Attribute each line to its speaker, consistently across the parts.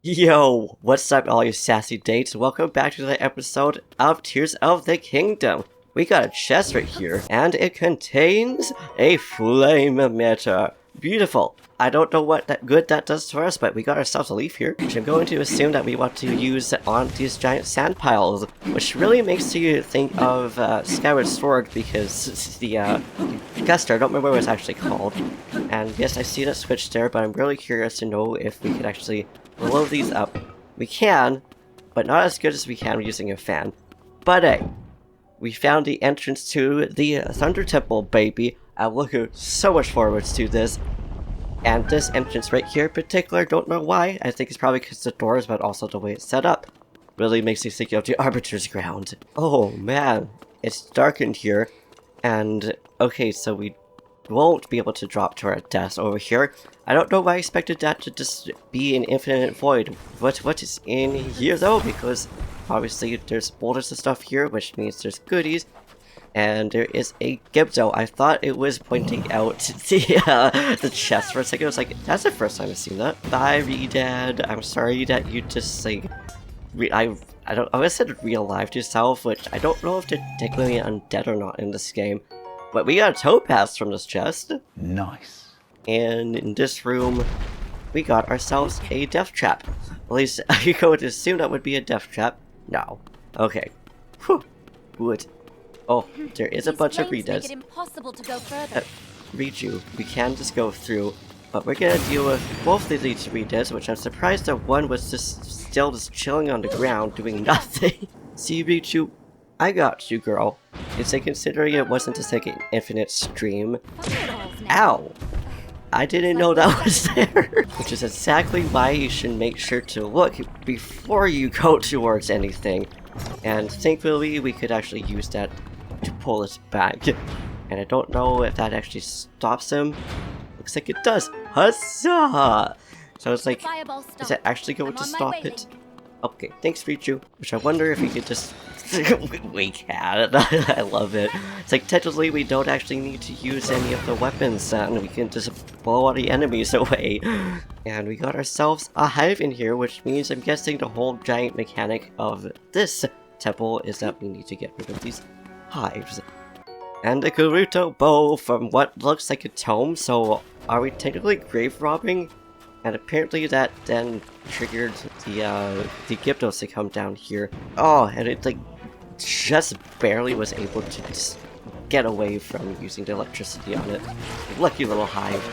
Speaker 1: Yo, what's up all you sassy dates? Welcome back to the episode of Tears of the Kingdom. We got a chest right here, and it contains a flame emitter. Beautiful. I don't know what good that does for us, but we got ourselves a leaf here, which I'm going to assume that we want to use on these giant sand piles, which really makes you think of Skyward Sword because the Guster, I don't remember what it's actually called. And yes, I see that switch there, but I'm really curious to know if we could actually blow these up. We can, but not as good as we can using a fan. But hey, we found the entrance to the Thunder Temple, baby. I'm looking so much forward to this. And this entrance right here in particular, don't know why. I think it's probably because the doors, but also the way it's set up. Really makes me think of the Arbiter's Ground. Oh man, it's dark in here. And okay, so we won't be able to drop to our deaths over here. I don't know why I expected that to just be an infinite void. What is in here though? Because obviously there's boulders and stuff here, which means there's goodies. And there is a Gibdo. I thought it was pointing out the chest for a second. I was like, that's the first time I've seen that. Bye, Redad. I'm sorry that you just like I always said real-lived yourself, which I don't know if they're technically undead or not in this game. But we got a topaz from this chest.
Speaker 2: Nice.
Speaker 1: And in this room, we got ourselves a death trap. At least I would assume that would be a death trap. No. Okay. Whew. Good. Oh, there is a bunch of redas.
Speaker 3: Make it impossible to go further.
Speaker 1: Reju, we can just go through, but we're gonna deal with both of these redas, which I'm surprised that one was still chilling on the ground doing nothing. See, Reju, I got you, girl. It's like considering it wasn't just like an infinite stream. Ow! I didn't know that was there. Which is exactly why you should make sure to look before you go towards anything. And thankfully, we could actually use that to pull us back. And I don't know if that actually stops him. Looks like it does. Huzzah! So it's like, is it actually going to stop it? Okay, thanks, Richu. Which I wonder if we could just... we can. I love it. It's like, technically, we don't actually need to use any of the weapons, and we can just blow all the enemies away. And we got ourselves a hive in here, which means I'm guessing the whole giant mechanic of this temple is that we need to get rid of these hives. And a Garuto bow from what looks like a tome, so are we technically grave robbing? And apparently that then triggered the Gibdos to come down here. Oh, and it like just barely was able to just get away from using the electricity on it. Lucky little hive.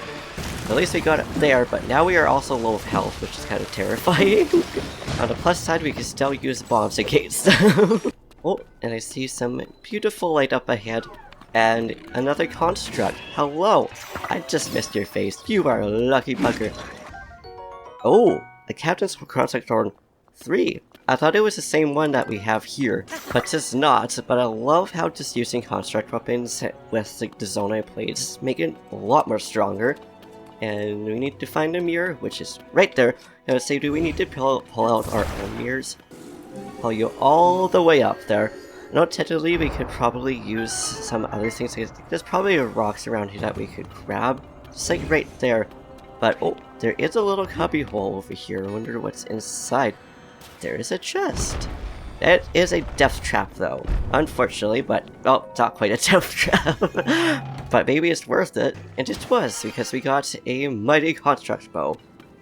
Speaker 1: At least we got it there, but now we are also low of health, which is kind of terrifying. On the plus side, we can still use bombs against them. Oh, and I see some beautiful light up ahead. And another construct. Hello! I just missed your face. You are a lucky bugger. Oh, the Captain's Construct Thorn 3. I thought it was the same one that we have here, but it's not. But I love how just using construct weapons with like, the Zonai blades make it a lot more stronger. And we need to find a mirror, which is right there. And I say, do we need to pull out our own mirrors? Pull you all the way up there. No, technically we could probably use some other things. There's probably rocks around here that we could grab. Just like right there. But oh, there is a little cubby hole over here. I wonder what's inside. There is a chest. It is a death trap though, unfortunately, but oh, not quite a death trap. But maybe it's worth it, and it was, because we got a mighty construct bow.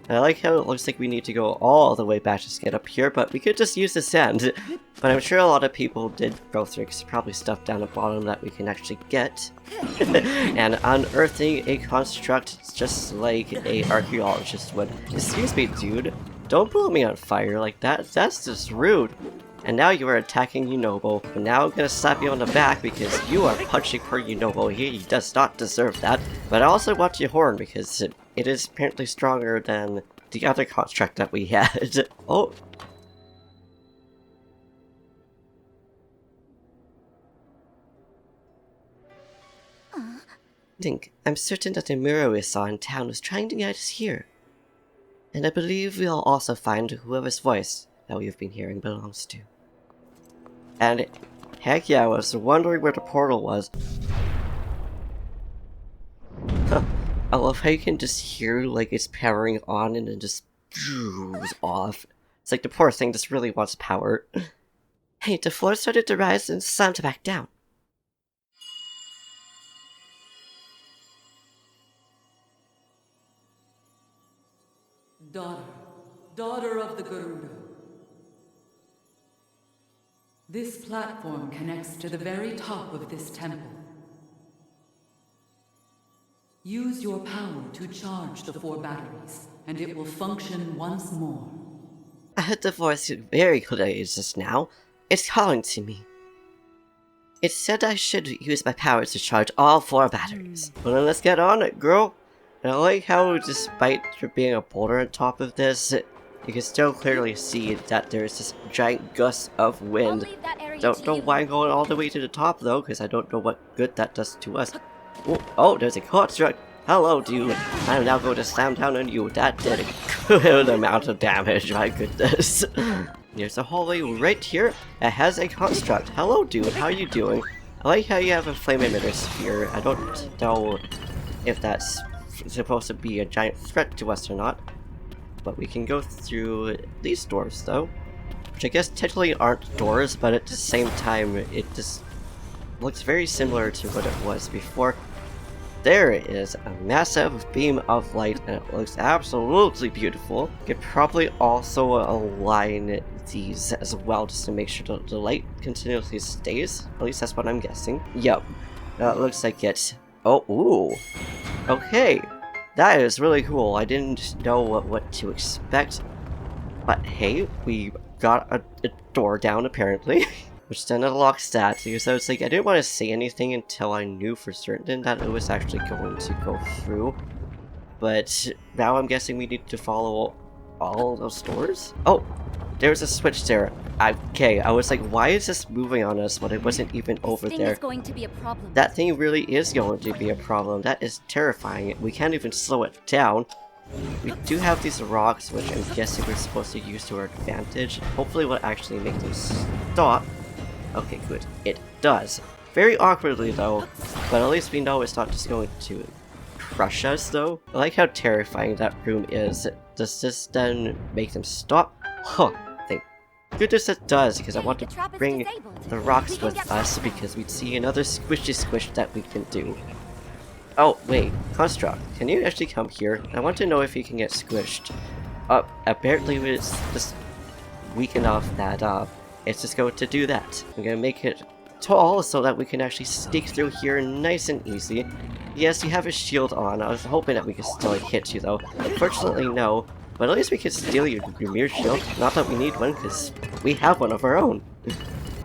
Speaker 1: And I like how it looks like we need to go all the way back to get up here, but we could just use the sand. But I'm sure a lot of people did go through, because there's probably stuff down the bottom that we can actually get. And unearthing a construct is just like a archaeologist would. Excuse me, dude. Don't blow me on fire like that. That's just rude. And now you are attacking Yunobo. But now I'm gonna slap you on the back because you are punching poor Yunobo. He does not deserve that. But I also want your horn because it is apparently stronger than the other construct that we had. Oh. Link, I'm certain that the mirror we saw in town was trying to guide us here. And I believe we'll also find whoever's voice that we've been hearing belongs to. And heck yeah, I was wondering where the portal was. Huh. I love how you can just hear like it's powering on and then just off. It's like the poor thing just really wants power. Hey, the floor started to rise and it's time to back down.
Speaker 2: Daughter of the Gerudo. This platform connects to the very top of this temple. Use your power to charge the 4 batteries, and it will function once more.
Speaker 1: I heard the voice very clearly just now. It's calling to me. It said I should use my powers to charge all 4 batteries. Well then let's get on it, girl. And I like how despite there being a boulder on top of this, you can still clearly see that there's this giant gust of wind. Don't know why I'm going all the way to the top though, because I don't know what good that does to us. Oh, there's a construct. Hello, dude. I'm now going to slam down on you. That did a good amount of damage, my goodness. There's a hallway right here that has a construct. Hello, dude. How are you doing? I like how you have a flame emitter sphere. I don't know if that's supposed to be a giant threat to us or not. But we can go through these doors, though. Which I guess technically aren't doors, but at the same time, it just looks very similar to what it was before. There is a massive beam of light, and it looks absolutely beautiful. You could probably also align these as well, just to make sure the light continuously stays. At least that's what I'm guessing. Yep. It looks like it. Oh, ooh. Okay. That is really cool. I didn't know what to expect. But hey, we got a door down apparently. Which then unlocks that, so it's like I didn't want to say anything until I knew for certain that it was actually going to go through. But now I'm guessing we need to follow all those doors? Oh, there's a switch there. Okay, I was like, why is this moving on us when it wasn't even over there?
Speaker 3: Is going to be a problem.
Speaker 1: That thing really is going to be a problem. That is terrifying. We can't even slow it down. We do have these rocks, which I'm guessing we're supposed to use to our advantage. Hopefully we'll actually make them stop. Okay, good. It does. Very awkwardly, though, but at least we know it's not just going to crush us, though. I like how terrifying that room is. Does this then make them stop? Huh. Thank goodness it does, because I want to bring the rocks with us, because we'd see another squishy squish that we can do. Oh, wait. Construct, can you actually come here? I want to know if you can get squished. Apparently it's just weak enough that, it's just going to do that. I'm gonna make it tall so that we can actually sneak through here nice and easy. Yes, you have a shield on. I was hoping that we could still hit you though. Unfortunately, no. But at least we could steal your mirror shield. Not that we need one, because we have one of our own.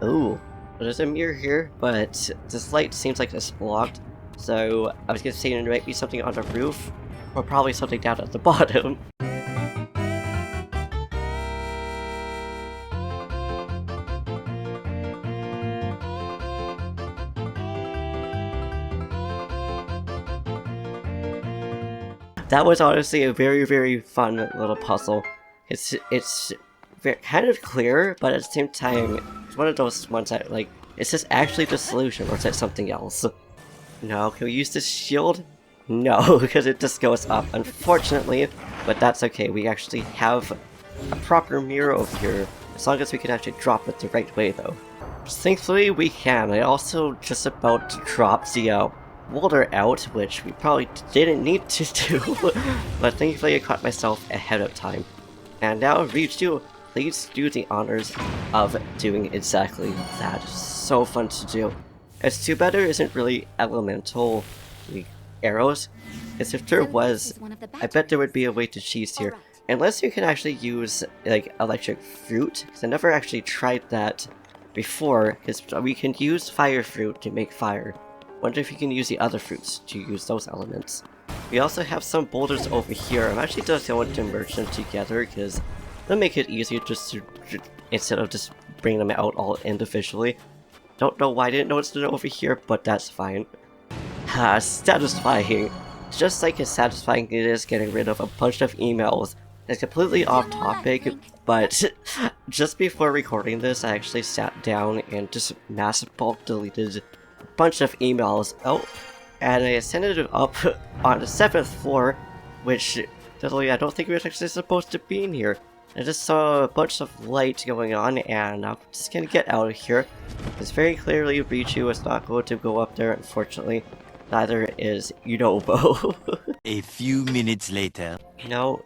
Speaker 1: Ooh. There's a mirror here, but this light seems like it's blocked. So I was gonna say there might be something on the roof, or probably something down at the bottom. That was honestly a very, very fun little puzzle. It's kind of clear, but at the same time, it's one of those ones that, like, is this actually the solution, or is it something else? No, can we use this shield? No, because it just goes up, unfortunately, but that's okay. We actually have a proper mirror over here, as long as we can actually drop it the right way, though. Thankfully, we can. I also just about dropped the, boulder out, which we probably didn't need to do, but thankfully I caught myself ahead of time. And now Riju, please do the honors of doing exactly that. So fun to do. It's too bad there isn't really elemental arrows, because if there was, I bet there would be a way to cheese here. Unless you can actually use like electric fruit, because I never actually tried that before, because we can use fire fruit to make fire. Wonder if you can use the other fruits to use those elements. We also have some boulders over here. I'm actually just going to merge them together because it'll make it easier just to, instead of just bringing them out all individually. Don't know why I didn't notice it over here, but that's fine. Ha, satisfying. Just like as satisfying it is getting rid of a bunch of emails. It's completely off topic, but just before recording this, I actually sat down and just mass bulk deleted bunch of emails. Oh, and I ascended up on the 7th floor, which Totally, I don't think we were actually supposed to be in here. I just saw a bunch of light going on, and I'm just gonna get out of here. Because very clearly, Richu is not going to go up there, unfortunately. Neither is Yunobo.
Speaker 4: A few minutes later.
Speaker 1: Now,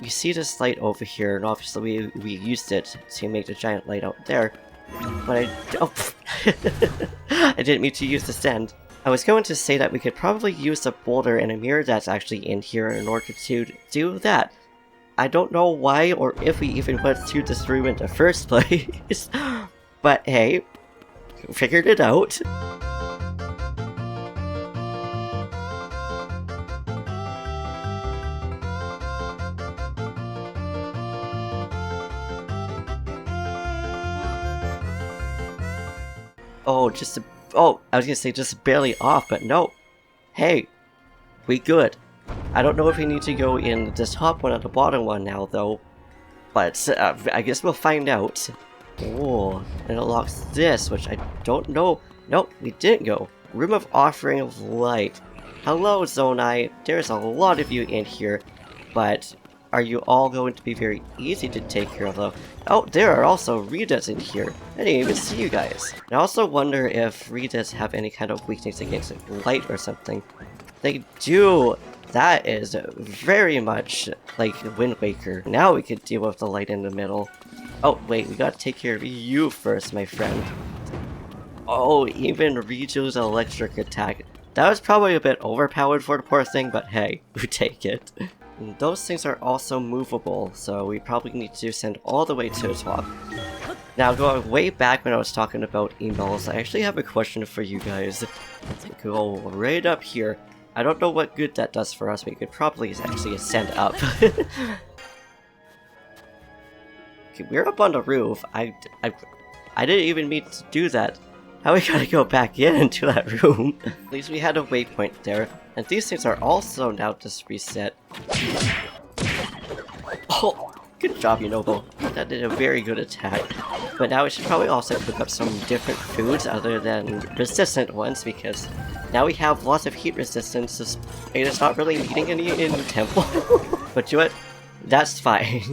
Speaker 1: you see this light over here, and obviously we used it to make the giant light out there. But I didn't mean to use the sand. I was going to say that we could probably use the boulder and a mirror that's actually in here in order to do that. I don't know why or if we even went through this room in the first place. But hey, figured it out. Oh, I was gonna say just barely off, but no. Hey, we good. I don't know if we need to go in this top one or the bottom one now, though. But I guess we'll find out. Oh, and it locks this, which I don't know. Nope, we didn't go. Room of Offering of Light. Hello, Zonai. There's a lot of you in here, but are you all going to be very easy to take care of, though? Oh, there are also Ridas in here. I didn't even see you guys. I also wonder if Ridas have any kind of weakness against light or something. They do! That is very much like Wind Waker. Now we could deal with the light in the middle. Oh, wait, we gotta take care of you first, my friend. Oh, even Riju's electric attack. That was probably a bit overpowered for the poor thing, but hey, we take it. And those things are also movable, so we probably need to send all the way to the top. Now, going way back when I was talking about emails, I actually have a question for you guys. Go right up here. I don't know what good that does for us, but we could probably actually ascend up. Okay, we're up on the roof. I didn't even mean to do that. Now we gotta go back into that room. At least we had a waypoint there. And these things are also now just reset. Oh, good job, Yunobo. That did a very good attack. But now we should probably also cook up some different foods other than resistant ones, because now we have lots of heat resistance, and it's not really needing any in the temple. But you know what? That's fine.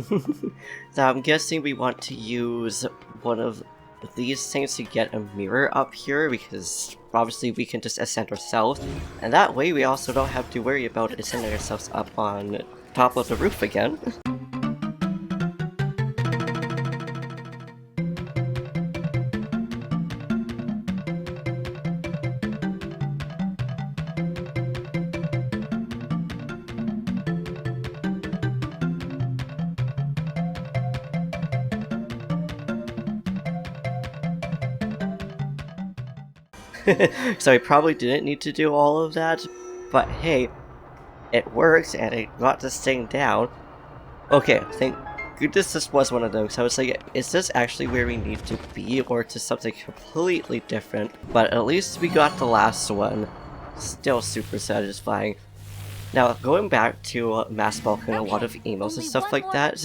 Speaker 1: So I'm guessing we want to use one of these things to get a mirror up here, because obviously we can just ascend ourselves, and that way we also don't have to worry about ascending ourselves up on top of the roof again. So I probably didn't need to do all of that, but hey, it works and it got this thing down. Okay, thank goodness this was one of them, so I was like, is this actually where we need to be, or to something completely different? But at least we got the last one. Still super satisfying. Now, going back to Mass Bulk and a lot of emails and stuff like that,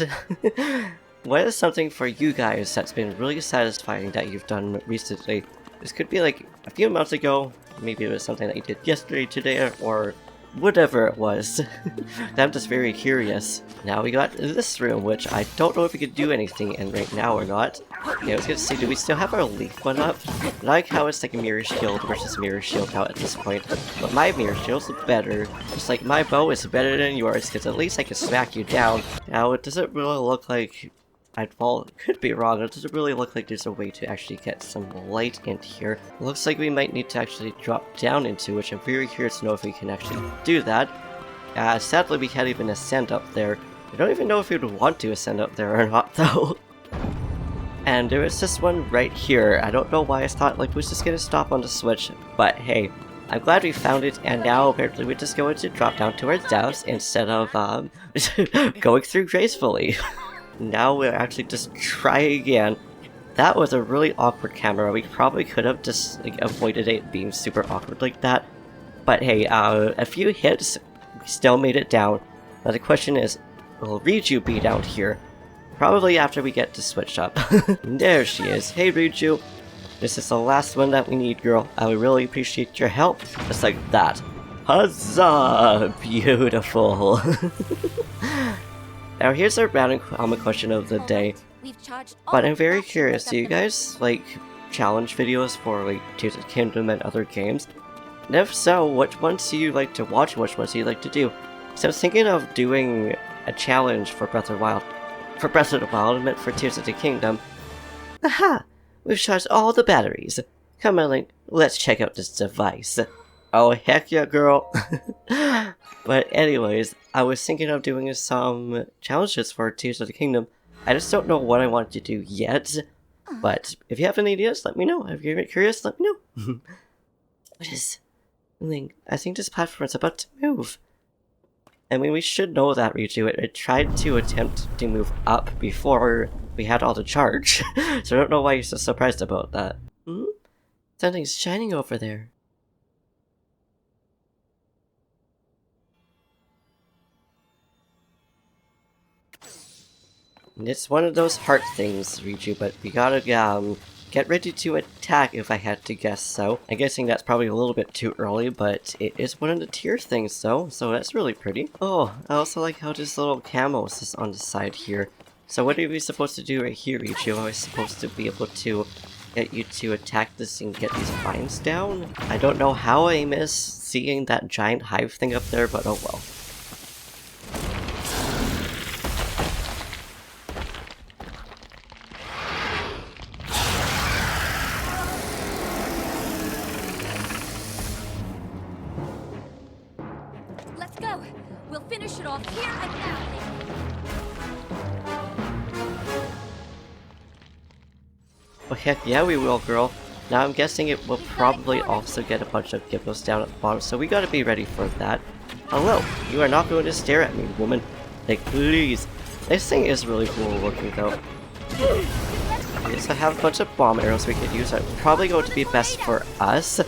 Speaker 1: what is something for you guys that's been really satisfying that you've done recently? This could be like a few months ago, maybe it was something that you did yesterday, today, or whatever it was. I'm just very curious. Now we got this room, which I don't know if we could do anything in right now or not. Yeah, I was gonna say, do we still have our leaf one up? I like how it's like a mirror shield versus mirror shield out at this point. But my mirror shield's better. Just like my bow is better than yours, because at least I can smack you down. Now, it doesn't really look like could be wrong. It doesn't really look like there's a way to actually get some light in here. It looks like we might need to actually drop down into, which I'm very curious to know if we can actually do that. Sadly, we can't even ascend up there. I don't even know if we'd want to ascend up there or not, though. And there is this one right here. I don't know why I thought like we was just gonna stop on the switch, but hey, I'm glad we found it, and now apparently we're just going to drop down to our deaths instead of going through gracefully. Now we'll actually just try again. That was a really awkward camera. We probably could have just like avoided it being super awkward like that. But hey, a few hits, we still made it down. Now the question is, will Riju be down here? Probably after we get to switch up. There she is. Hey Riju, this is the last one that we need, girl. I would really appreciate your help. Just like that. Huzzah! Beautiful! Now here's our random common question of the day.
Speaker 3: We've charged all
Speaker 1: But I'm
Speaker 3: the
Speaker 1: very
Speaker 3: batteries
Speaker 1: curious,
Speaker 3: up
Speaker 1: do you
Speaker 3: the-
Speaker 1: guys like challenge videos for like Tears of the Kingdom and other games? And if so, which ones do you like to watch and which ones do you like to do? So I was thinking of doing a challenge for Breath of the Wild. For Breath of the Wild, I meant for Tears of the Kingdom. Aha! We've charged all the batteries. Come on, Link, let's check out this device. Oh, heck yeah, girl! But anyways, I was thinking of doing some challenges for Tears of the Kingdom. I just don't know what I want to do yet. But if you have any ideas, let me know. If you're curious, let me know. What is... Link, I think this platform is about to move. I mean, we should know that, Richu. It tried to attempt to move up before we had all the charge. So I don't know why you're so surprised about that. Hmm? Something's shining over there. It's one of those heart things, Richu, but we gotta, get ready to attack if I had to guess so. I'm guessing that's probably a little bit too early, but it is one of the tier things though, so that's really pretty. Oh, I also like how this little camo is on the side here. So what are we supposed to do right here, Richu? Am I supposed to be able to get you to attack this and get these vines down? I don't know how I miss seeing that giant hive thing up there, but oh well.
Speaker 3: Let's go. We'll finish it off here and now.
Speaker 1: Oh heck yeah we will, girl. Now I'm guessing it will probably also get a bunch of gibdos down at the bottom, so we gotta be ready for that. Hello, you are not going to stare at me, woman. Like, please. This thing is really cool looking though. Okay, so I have a bunch of bomb arrows we could use. It's probably going to be best for us.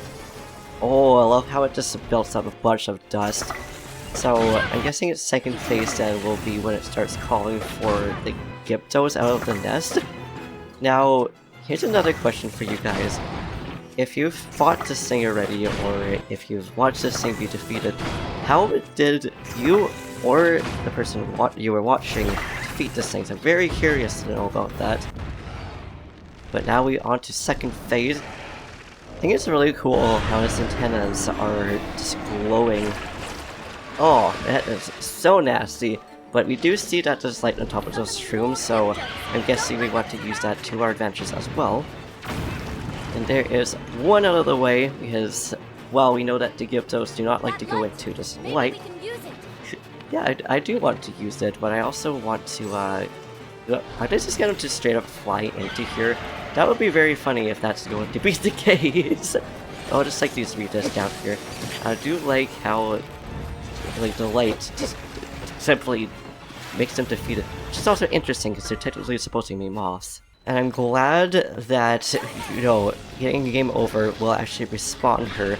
Speaker 1: Oh, I love how it just builds up a bunch of dust. So I'm guessing its second phase then will be when it starts calling for the gibdos out of the nest. Now, here's another question for you guys. If you've fought this thing already, or if you've watched this thing be defeated, how did you or the person you were watching defeat this thing? So I'm very curious to know about that. But now we on to second phase. I think it's really cool how its antennas are just glowing. Oh, that is so nasty. But we do see that there's light on top of those shrooms, so I'm guessing we want to use that to our advantage as well. And there is one out of the way, because, well, we know that the gibdos do not like to go into this light.
Speaker 3: Maybe we can use it.
Speaker 1: Yeah, I do want to use it, but I also want to, I just get them to straight up fly into here. That would be very funny if that's going to be the case. Oh, just like these readers down here. I do like how, like, the light just simply makes them defeated. Which is also interesting, because they're technically supposed to be moths. And I'm glad that, you know, getting the game over will actually respawn her.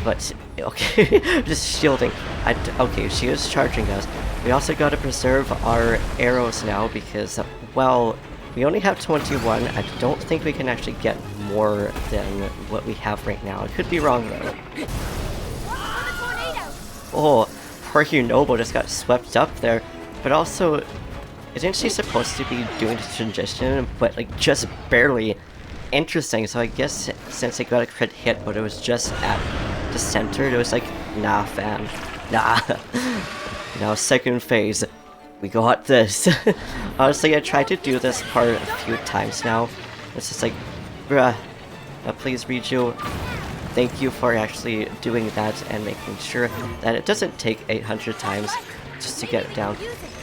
Speaker 1: But, okay, just shielding. Okay, she is charging us. We also gotta preserve our arrows now because, well, we only have 21. I don't think we can actually get more than what we have right now. I could be wrong though. Oh, poor Yunobo just got swept up there. But also, isn't she supposed to be doing the transition, but like just barely? Interesting, so I guess since it got a crit hit, but it was just at the center, it was like, nah fam, nah. Now second phase, we got this. Honestly, I tried to do this part a few times now. It's just like, bruh, please Riju, thank you for actually doing that and making sure that it doesn't take 800 times just to get it down.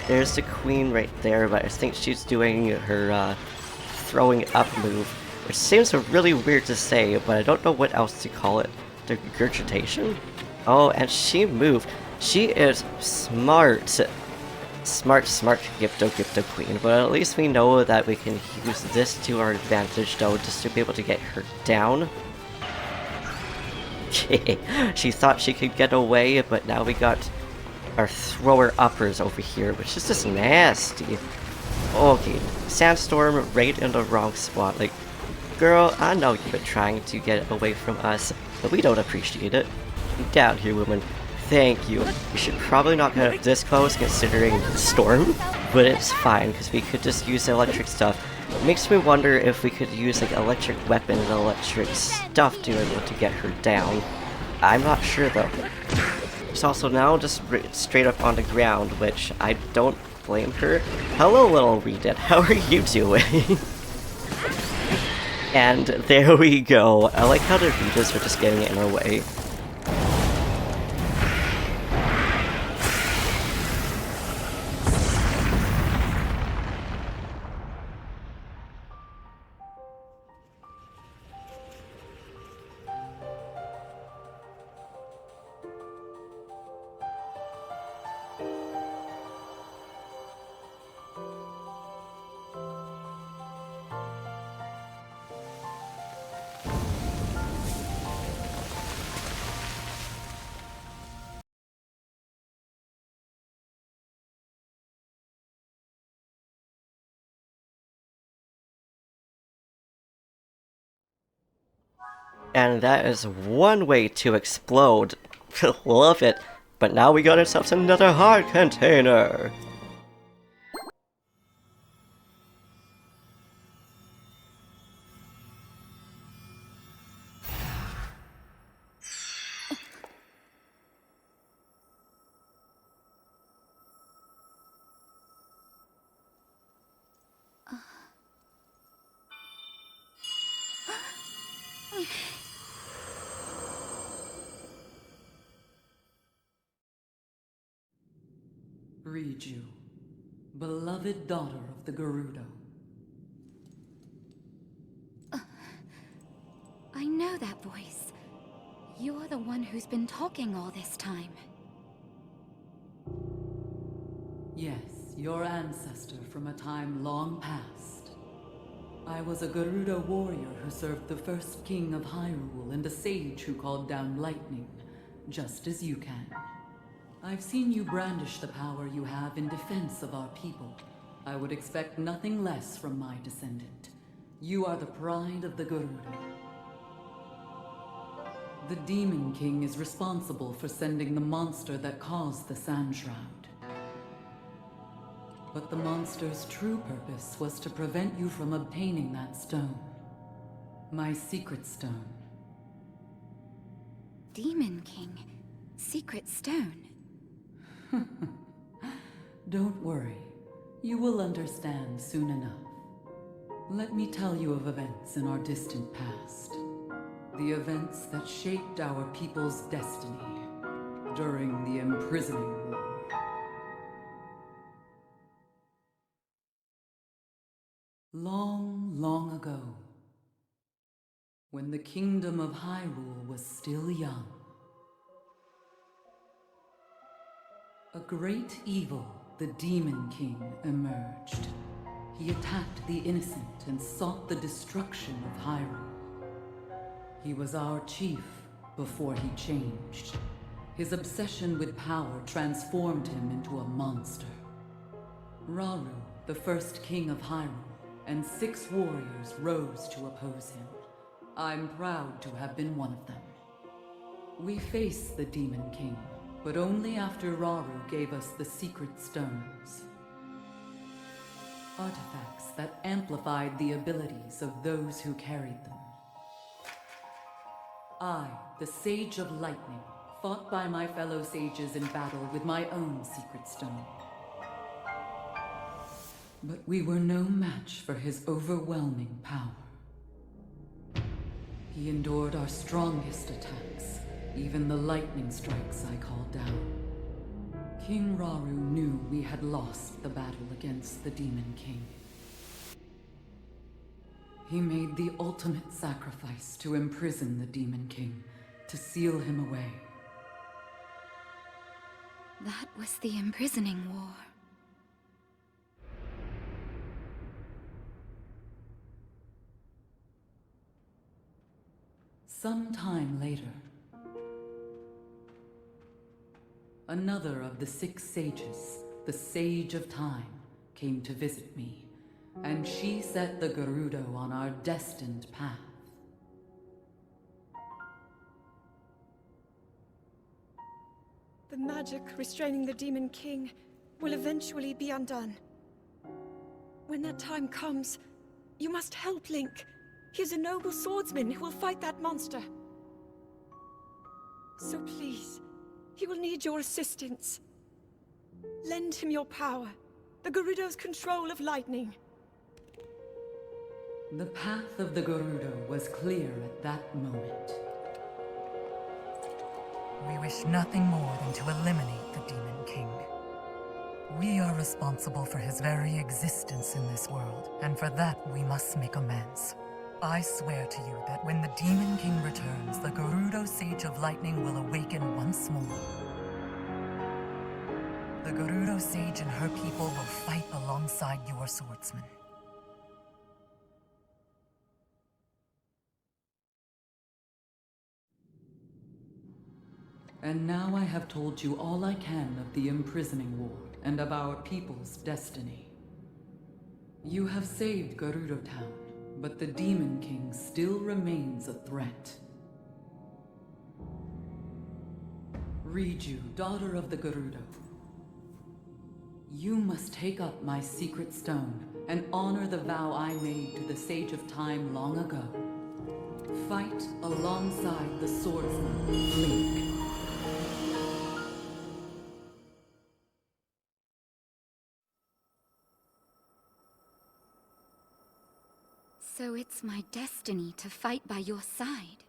Speaker 1: There's the queen right there, but I think she's doing her throwing up move, which seems really weird to say, but I don't know what else to call it. The regurgitation? Oh, and she moved. She is smart. Smart Gibdo Queen, but at least we know that we can use this to our advantage though, just to be able to get her down. Okay, she thought she could get away, but now we got our thrower uppers over here, which is just nasty. Okay, sandstorm right in the wrong spot. Like, girl, I know you've been trying to get away from us, but we don't appreciate it. Get out here, woman. Thank you. We should probably not get up this close considering the storm, but it's fine because we could just use the electric stuff. It makes me wonder if we could use like electric weapons and electric stuff to be able to get her down. I'm not sure though. It's also now just straight up on the ground, which I don't blame her. Hello little Redid, how are you doing? And there we go. I like how the Redas are just getting in our way. And that is one way to explode. Love it. But now we got ourselves another heart container.
Speaker 2: Riju, beloved daughter of the Gerudo.
Speaker 3: I know that voice. You're the one who's been talking all this time.
Speaker 2: Yes, your ancestor from a time long past. I was a Gerudo warrior who served the first king of Hyrule and a sage who called down lightning, just as you can. I've seen you brandish the power you have in defense of our people. I would expect nothing less from my descendant. You are the pride of the Gerudo. The Demon King is responsible for sending the monster that caused the Sand Shroud. But the monster's true purpose was to prevent you from obtaining that stone. My secret stone.
Speaker 3: Demon King. Secret stone.
Speaker 2: Don't worry. You will understand soon enough. Let me tell you of events in our distant past. The events that shaped our people's destiny during the imprisoning war. Long, long ago, when the kingdom of Hyrule was still young, a great evil, the Demon King, emerged. He attacked the innocent and sought the destruction of Hyrule. He was our chief before he changed. His obsession with power transformed him into a monster. Rauru, the first king of Hyrule, and 6 warriors rose to oppose him. I'm proud to have been one of them. We faced the Demon King, but only after Rauru gave us the secret stones. Artifacts that amplified the abilities of those who carried them. I, the Sage of Lightning, fought by my fellow sages in battle with my own secret stone. But we were no match for his overwhelming power. He endured our strongest attacks, even the lightning strikes I called down. King Rauru knew we had lost the battle against the Demon King. He made the ultimate sacrifice to imprison the Demon King, to seal him away.
Speaker 3: That was the imprisoning war.
Speaker 2: Some time later, another of the 6 sages, the Sage of Time, came to visit me, and she set the Gerudo on our destined path.
Speaker 5: magic restraining the Demon King will eventually be undone. When that time comes, you must help Link. He is a noble swordsman who will fight that monster. So please, he will need your assistance. Lend him your power, the Gerudo's control of lightning.
Speaker 2: The path of the Gerudo was clear at that moment.
Speaker 6: We wish nothing more than to eliminate the Demon King. We are responsible for his very existence in this world, and for that we must make amends. I swear to you that when the Demon King returns, the Gerudo Sage of Lightning will awaken once more. The Gerudo Sage and her people will fight alongside your swordsman.
Speaker 2: And now I have told you all I can of the imprisoning war and of our people's destiny. You have saved Gerudo Town, but the Demon King still remains a threat. Riju, daughter of the Gerudo, you must take up my secret stone and honor the vow I made to the Sage of Time long ago. Fight alongside the swordsman, Link.
Speaker 3: So it's my destiny to fight by your side.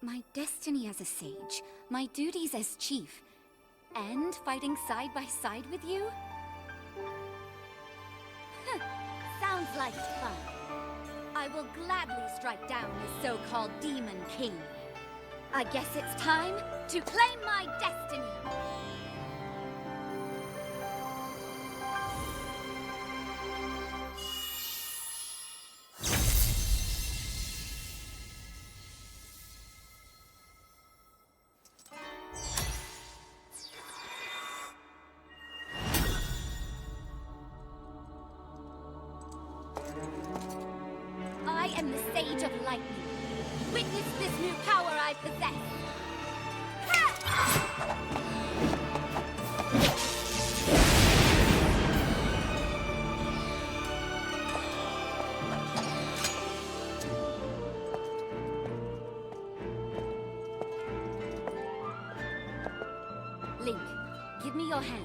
Speaker 3: My destiny as a sage, my duties as chief, and fighting side by side with you? Sounds like fun. I will gladly strike down this so-called Demon King. I guess it's time to claim my destiny! I am the Sage of Lightning. Witness this new power I possess. Link, give me your hand.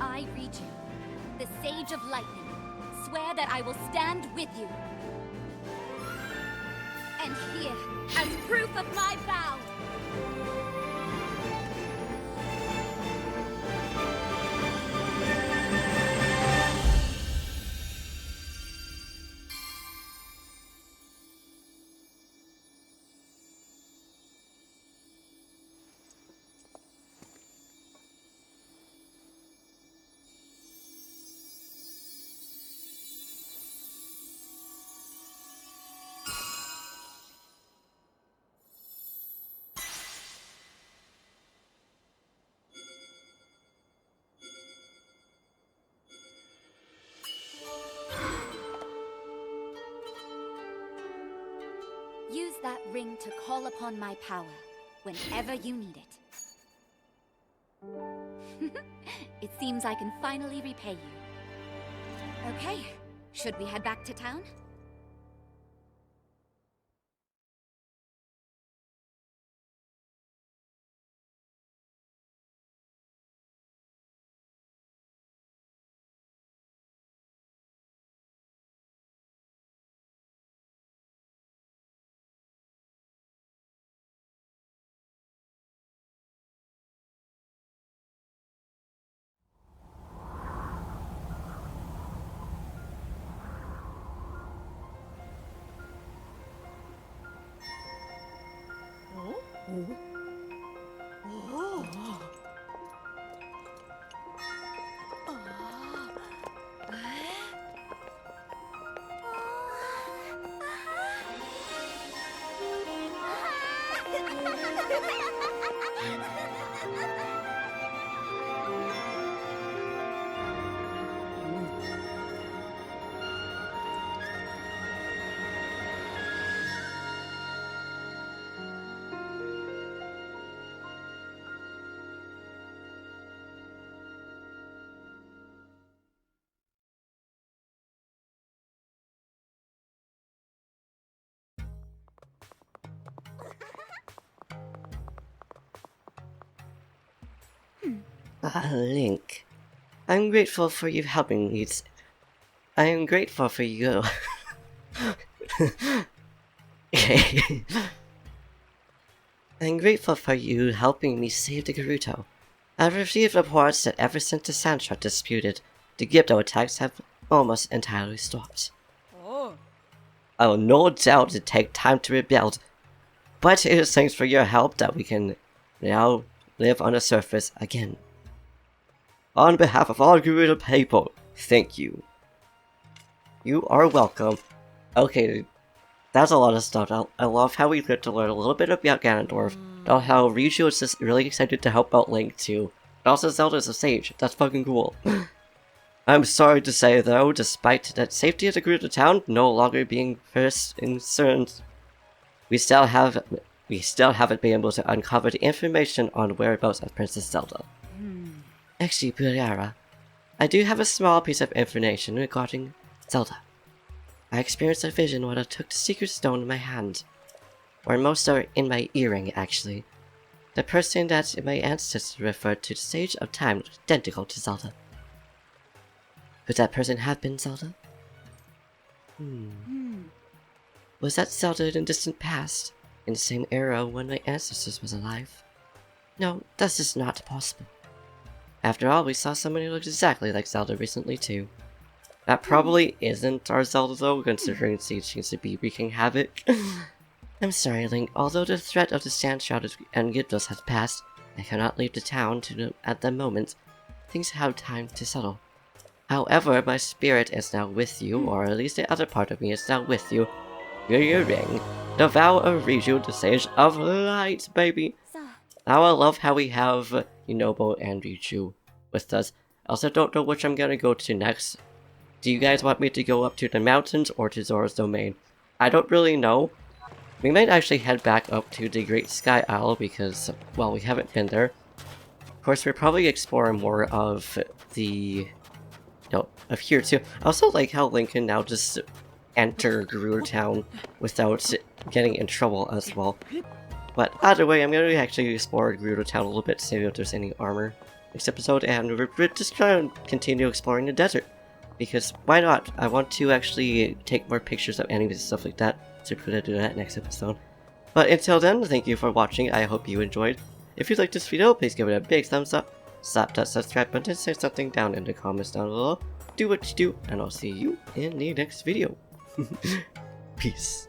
Speaker 3: I, Riju, the Sage of Lightning, swear that I will stand with you. And here, as proof of my vow, use that ring to call upon my power whenever you need it. It seems I can finally repay you. Okay, should we head back to town?
Speaker 1: Link. I'm grateful for you helping me. I am grateful for you. Okay. I'm grateful for you helping me save the Gerudo. I've received reports that ever since the Sandshot disputed, the Gibdo attacks have almost entirely stopped.
Speaker 5: Oh.
Speaker 1: I'll no doubt it take time to rebuild, but it is thanks for your help that we can now live on the surface again. On behalf of all Gerudo people, thank you. You are welcome. Okay, that's a lot of stuff. I love how we get to learn a little bit about Ganondorf, about how Riju is just really excited to help out Link too. And also Zelda's a sage. That's fucking cool. I'm sorry to say though, despite that safety of the Gerudo town no longer being first concerned, we still haven't been able to uncover the information on whereabouts of Princess Zelda. Actually, Buriara, I do have a small piece of information regarding Zelda. I experienced a vision when I took the secret stone in my hand. Or most are in my earring, actually. The person that my ancestors referred to the stage of time was identical to Zelda. Could that person have been Zelda? Was that Zelda in the distant past, in the same era when my ancestors was alive? No, that's just not possible. After all, we saw someone who looked exactly like Zelda recently too. That probably isn't our Zelda though, considering she seems to be wreaking havoc. I'm sorry, Link, although the threat of the Sand Shroud and Gibdos has passed, I cannot leave the town at the moment. Things have time to settle. However, my spirit is now with you, or at least the other part of me is now with you. Your ring, the vow of Riju, the Sage of Light, baby. Now I love how we have Yunobo and Riju with us. I also don't know which I'm gonna go to next. Do you guys want me to go up to the mountains or to Zora's domain? I don't really know. We might actually head back up to the Great Sky Isle because, well, we haven't been there. Of course, we're probably exploring more of the... No, of here too. I also like how Link can now just enter Gerudo Town without getting in trouble as well. But either way, I'm going to actually explore Gibdo Town a little bit to see if there's any armor next episode, and we're just trying to continue exploring the desert. Because why not? I want to actually take more pictures of enemies and stuff like that, so we're going to do that next episode. But until then, thank you for watching, I hope you enjoyed. If you liked this video, please give it a big thumbs up, slap that subscribe button, say something down in the comments down below, do what you do, and I'll see you in the next video. Peace.